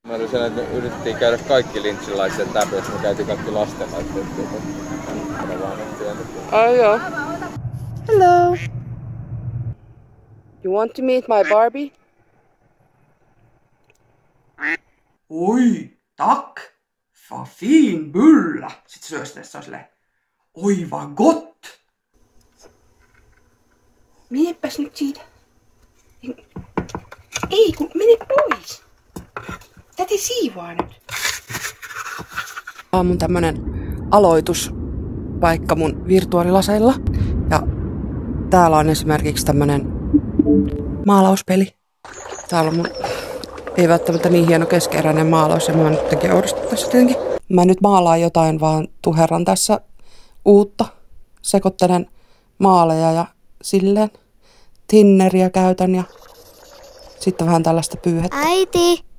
Mä olin sellainen, että yritettiin käydä kaikki lynchilaiset läpi, jos me käytiin kaikki lastenlaiset. Oh joo. Hello. You want to meet my Barbie? Oi, tack! Vad fin bulla! Sitten syöstessä on silleen, oi vad gott! Menepäs nyt siitä. Ei, kun mene pois. Täti siivoaa nyt. Tää on mun tämmönen aloituspaikka mun virtuaalilaseilla. Ja täällä on esimerkiksi tämmönen maalauspeli. Täällä on mun ei välttämättä niin hieno keskeeräinen maalaus ja mä nyt jotenkin oudostun tässä jotenkin. Mä nyt maalaan jotain, vaan tuherran tässä uutta. Sekoittelen maaleja ja silleen. Tinneriä käytän ja sitten vähän tällaista pyyhettä. Äiti!